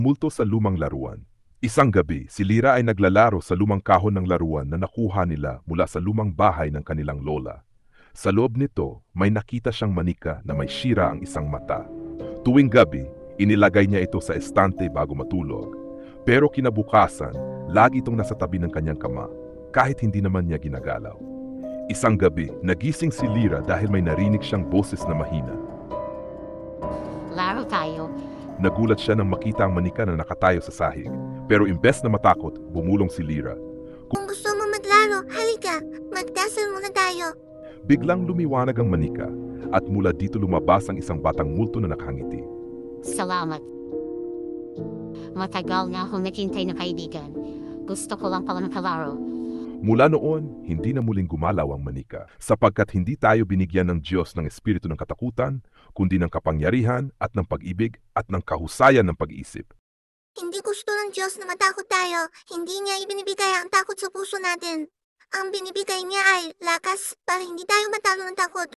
Multo sa lumang laruan. Isang gabi, si Lira ay naglalaro sa lumang kahon ng laruan na nakuha nila mula sa lumang bahay ng kanilang lola. Sa loob nito, may nakita siyang manika na may sira ang isang mata. Tuwing gabi, inilagay niya ito sa estante bago matulog. Pero kinabukasan, lagi itong nasa tabi ng kanyang kama, kahit hindi naman niya ginagalaw. Isang gabi, nagising si Lira dahil may narinig siyang boses na mahina. Laro tayo. Nagulat siya nang makita ang manika na nakatayo sa sahig. Pero imbes na matakot, bumulong si Lira. Kung gusto mo maglaro, halika. Magdasal muna tayo. Biglang lumiwanag ang manika at mula dito lumabas ang isang batang multo na nakahangiti. Salamat. Matagal na akong naghintay na kaibigan. Gusto ko lang pala makalaro. Mula noon, hindi na muling gumalaw ang manika sapagkat hindi tayo binigyan ng Diyos ng espiritu ng katakutan, kundi ng kapangyarihan at ng pag-ibig at ng kahusayan ng pag-iisip. Hindi gusto ng Diyos na matakot tayo. Hindi niya ibinibigay ang takot sa puso natin. Ang binibigay niya ay lakas para hindi tayo matalo ng takot.